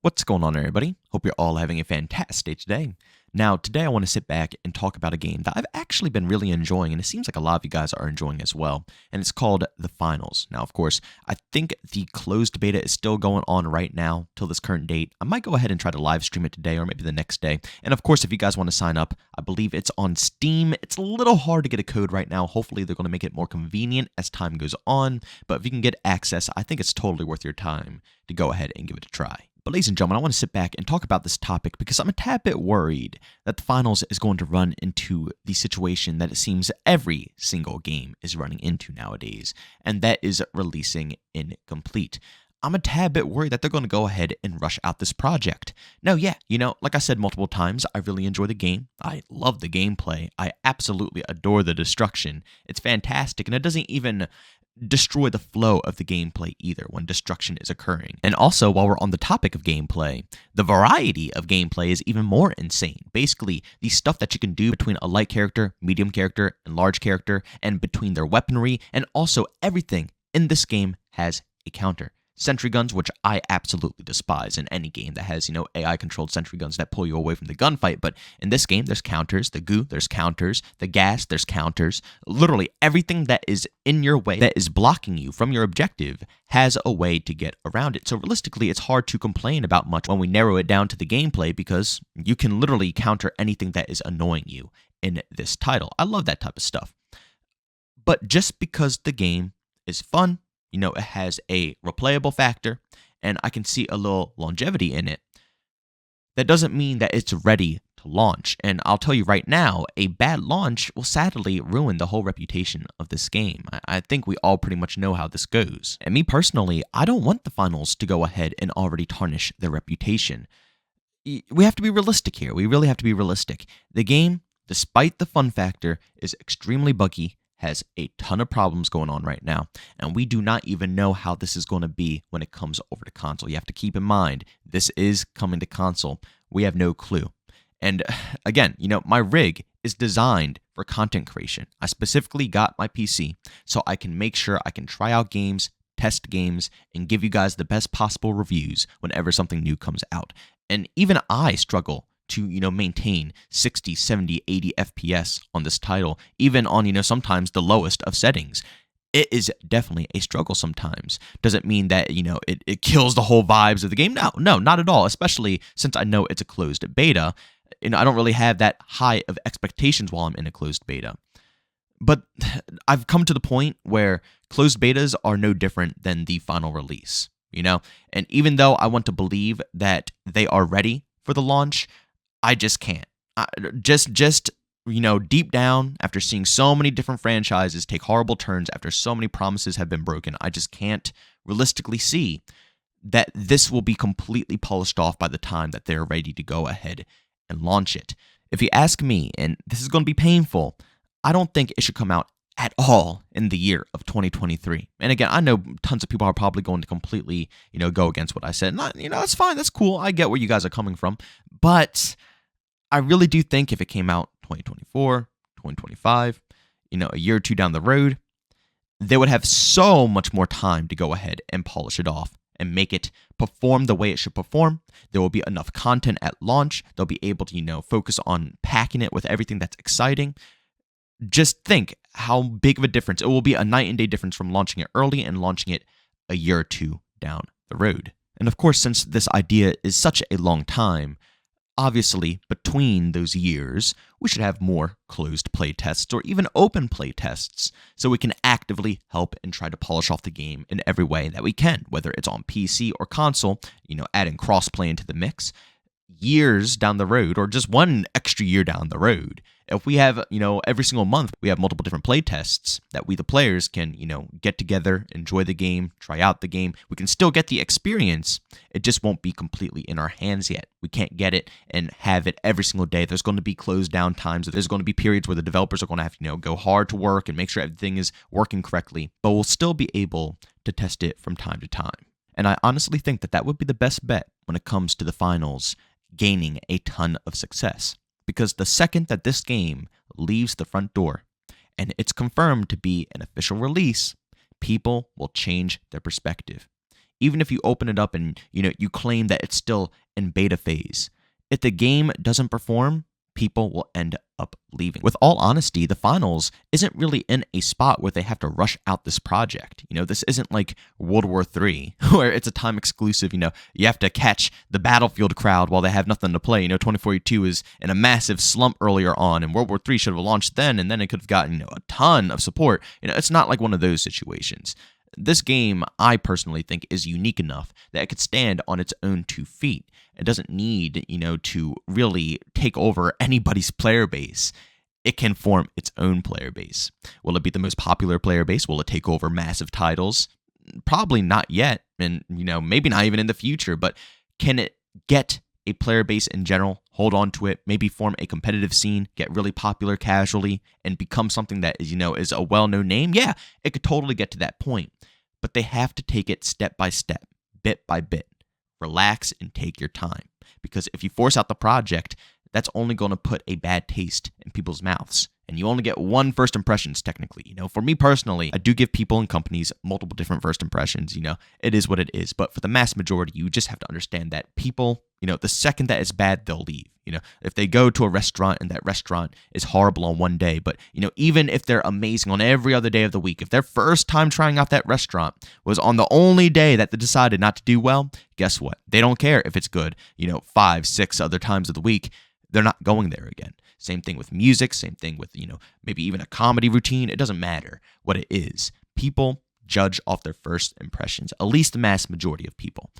What's going on, everybody? Hope you're all having a fantastic day today. Now, today I want to sit back and talk about a game that I've actually been really enjoying, and it seems like a lot of you guys are enjoying as well, and it's called The Finals. Now, of course, I think the closed beta is still going on right now till this current date. I might go ahead and try to live stream it today or maybe the next day. And of course, if you guys want to sign up, I believe it's on Steam. It's a little hard to get a code right now. Hopefully, they're going to make it more convenient as time goes on, but if you can get access, I think it's totally worth your time to go ahead and give it a try. But ladies and gentlemen, I want to sit back and talk about this topic because I'm a tad bit worried that the finals is going to run into the situation that it seems every single game is running into nowadays, and that is releasing incomplete. I'm a tad bit worried that they're going to go ahead and rush out this project. Now, yeah, like I said multiple times, I really enjoy the game. I love the gameplay. I absolutely adore the destruction. It's fantastic, and it doesn't even destroy the flow of the gameplay either when destruction is occurring. And also, while we're on the topic of gameplay, the variety of gameplay is even more insane. Basically, the stuff that you can do between a light character, medium character, and large character, and between their weaponry, and also everything in this game has a counter. Sentry guns, which I absolutely despise in any game that has, AI-controlled sentry guns that pull you away from the gunfight. But in this game, there's counters. The goo, there's counters. The gas, there's counters. Literally everything that is in your way, that is blocking you from your objective, has a way to get around it. So realistically, it's hard to complain about much when we narrow it down to the gameplay because you can literally counter anything that is annoying you in this title. I love that type of stuff. But just because the game is fun, it has a replayable factor, and I can see a little longevity in it, that doesn't mean that it's ready to launch. And I'll tell you right now, a bad launch will sadly ruin the whole reputation of this game. I think we all pretty much know how this goes. And me personally, I don't want the finals to go ahead and already tarnish their reputation. We have to be realistic here. We really have to be realistic. The game, despite the fun factor, is extremely buggy, has a ton of problems going on right now, and we do not even know how this is going to be when it comes over to console. You have to keep in mind, this is coming to console. We have no clue. And again, my rig is designed for content creation. I specifically got my PC so I can make sure I can try out games, test games, and give you guys the best possible reviews whenever something new comes out. And even I struggle to, maintain 60, 70, 80 FPS on this title, even on, sometimes the lowest of settings. It is definitely a struggle sometimes. Doesn't mean that, it kills the whole vibes of the game. No, not at all, especially since I know it's a closed beta. I don't really have that high of expectations while I'm in a closed beta. But I've come to the point where closed betas are no different than the final release, And even though I want to believe that they are ready for the launch, I just can't. Deep down, after seeing so many different franchises take horrible turns, after so many promises have been broken, I just can't realistically see that this will be completely polished off by the time that they're ready to go ahead and launch it. If you ask me, and this is going to be painful, I don't think it should come out at all in the year of 2023. And again, I know tons of people are probably going to completely, go against what I said. That's fine. That's cool. I get where you guys are coming from. But I really do think if it came out 2024, 2025, a year or two down the road, they would have so much more time to go ahead and polish it off and make it perform the way it should perform. There will be enough content at launch. They'll be able to, focus on packing it with everything that's exciting. Just think how big of a difference. It will be a night and day difference from launching it early and launching it a year or two down the road. And of course, since this idea is such a long time, obviously, between those years, we should have more closed play tests or even open play tests so we can actively help and try to polish off the game in every way that we can, whether it's on PC or console, adding crossplay into the mix. Years down the road, or just one extra year down the road, if we have, every single month, we have multiple different play tests that we, the players, can, get together, enjoy the game, try out the game. We can still get the experience. It just won't be completely in our hands yet. We can't get it and have it every single day. There's going to be closed down times. There's going to be periods where the developers are going to have to, go hard to work and make sure everything is working correctly, but we'll still be able to test it from time to time. And I honestly think that would be the best bet when it comes to the finals gaining a ton of success. Because the second that this game leaves the front door and it's confirmed to be an official release, people will change their perspective. even if you open it up and you claim that it's still in beta phase. If the game doesn't perform, people will end up leaving. With all honesty, the finals isn't really in a spot where they have to rush out this project. This isn't like World War III, where it's a time exclusive. You have to catch the Battlefield crowd while they have nothing to play. 2042 is in a massive slump earlier on, and World War III should have launched then, and then it could have gotten a ton of support. It's not like one of those situations. This game, I personally think, is unique enough that it could stand on its own 2 feet. It doesn't need, to really take over anybody's player base. It can form its own player base. Will it be the most popular player base? Will it take over massive titles? Probably not yet, and, maybe not even in the future, but can it get a player base in general, hold on to it, maybe form a competitive scene, get really popular casually, and become something that is a well-known name? Yeah, it could totally get to that point. But they have to take it step by step, bit by bit. Relax and take your time. Because if you force out the project, that's only going to put a bad taste in people's mouths. And you only get one first impressions, technically. For me personally, I do give people and companies multiple different first impressions. It is what it is. But for the mass majority, you just have to understand that people, the second that is bad, they'll leave. If they go to a restaurant and that restaurant is horrible on one day, but, even if they're amazing on every other day of the week, if their first time trying out that restaurant was on the only day that they decided not to do well, guess what? They don't care if it's good, 5, 6 other times of the week. They're not going there again. Same thing with music, same thing with, maybe even a comedy routine. It doesn't matter what it is. People judge off their first impressions, at least the mass majority of people.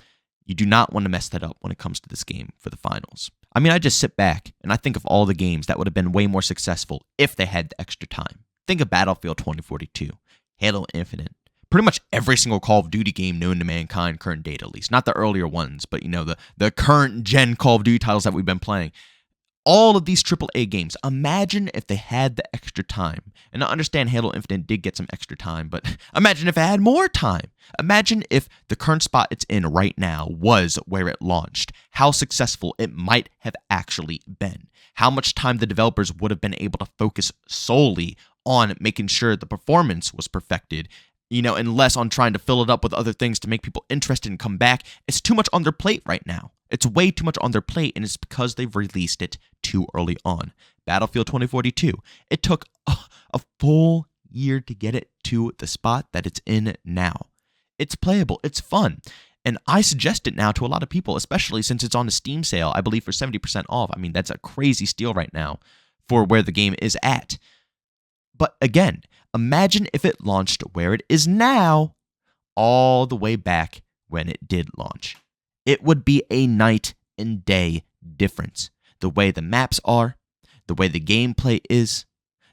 You do not want to mess that up when it comes to this game for the finals. I just sit back and I think of all the games that would have been way more successful if they had the extra time. Think of Battlefield 2042, Halo Infinite, pretty much every single Call of Duty game known to mankind, current date at least. Not the earlier ones, but the current gen Call of Duty titles that we've been playing. All of these AAA games, imagine if they had the extra time. And I understand Halo Infinite did get some extra time, but imagine if it had more time. Imagine if the current spot it's in right now was where it launched. How successful it might have actually been. How much time the developers would have been able to focus solely on making sure the performance was perfected, and less on trying to fill it up with other things to make people interested and come back. It's too much on their plate right now. It's way too much on their plate, and it's because they've released it too early on. Battlefield 2042, it took a full year to get it to the spot that it's in now. It's playable, it's fun, and I suggest it now to a lot of people, especially since it's on a Steam sale, I believe for 70% off. That's a crazy steal right now for where the game is at. But again, imagine if it launched where it is now, all the way back when it did launch. It would be a night and day difference. The way the maps are, the way the gameplay is,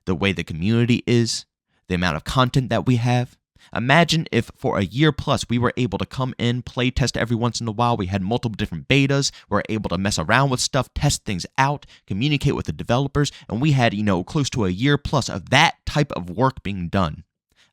the way the community is, the amount of content that we have. Imagine if for a year plus we were able to come in, play test every once in a while. We had multiple different betas. We're able to mess around with stuff, test things out, communicate with the developers, and we had, close to a year plus of that type of work being done.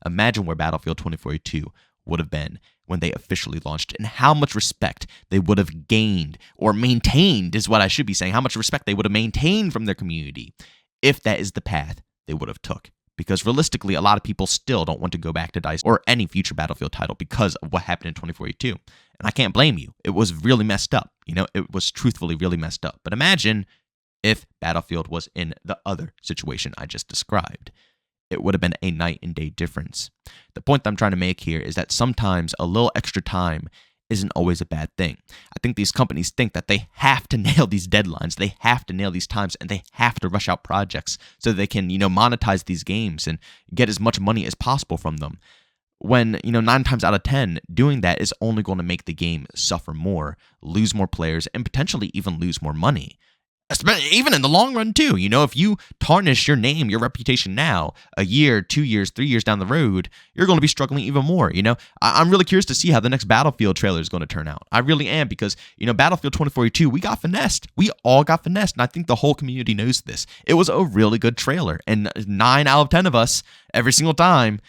Imagine where Battlefield 2042 would have been when they officially launched, and how much respect they would have gained, or maintained is what I should be saying, how much respect they would have maintained from their community if that is the path they would have took. Because realistically, a lot of people still don't want to go back to DICE or any future Battlefield title because of what happened in 2042. And I can't blame you. It was really messed up. It was truthfully really messed up. But imagine if Battlefield was in the other situation I just described. It would have been a night and day difference. The point that I'm trying to make here is that sometimes a little extra time isn't always a bad thing. I think these companies think that they have to nail these deadlines, they have to nail these times, and they have to rush out projects so they can, monetize these games and get as much money as possible from them. When, 9 times out of 10, doing that is only going to make the game suffer more, lose more players, and potentially even lose more money. Even in the long run, too. If you tarnish your name, your reputation now, a year, 2 years, 3 years down the road, you're going to be struggling even more. I'm really curious to see how the next Battlefield trailer is going to turn out. I really am, because, Battlefield 2042, we got finessed. We all got finessed, and I think the whole community knows this. It was a really good trailer, and 9 out of 10 of us, every single time,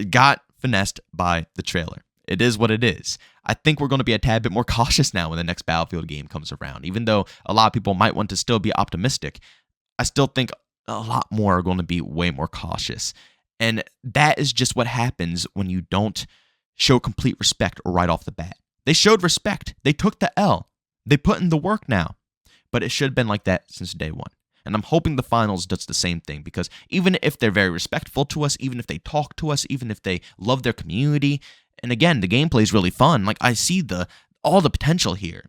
got finessed by the trailer. It is what it is. I think we're going to be a tad bit more cautious now when the next Battlefield game comes around. Even though a lot of people might want to still be optimistic, I still think a lot more are going to be way more cautious. And that is just what happens when you don't show complete respect right off the bat. They showed respect. They took the L. They put in the work now. But it should have been like that since day one. And I'm hoping the finals does the same thing, because even if they're very respectful to us, even if they talk to us, even if they love their community, and again, the gameplay is really fun. Like, I see all the potential here.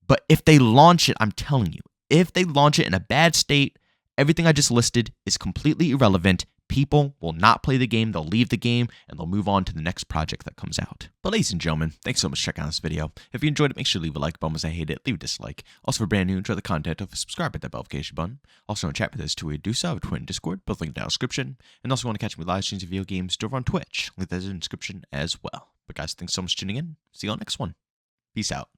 But if they launch it, I'm telling you, if they launch it in a bad state, everything I just listed is completely irrelevant. People will not play the game, they'll leave the game, and they'll move on to the next project that comes out. But ladies and gentlemen, thanks so much for checking out this video. If you enjoyed it, make sure to leave a like button. As I hate it, leave a dislike. Also, for brand new, enjoy the content, subscribe at that notification button. Also, want to chat with us to do so, I have a Twitter and Discord, both linked down in the description. And also want to catch me live streams of video games over on Twitch, link that in the description as well. But guys, thanks so much for tuning in. See you on the next one. Peace out.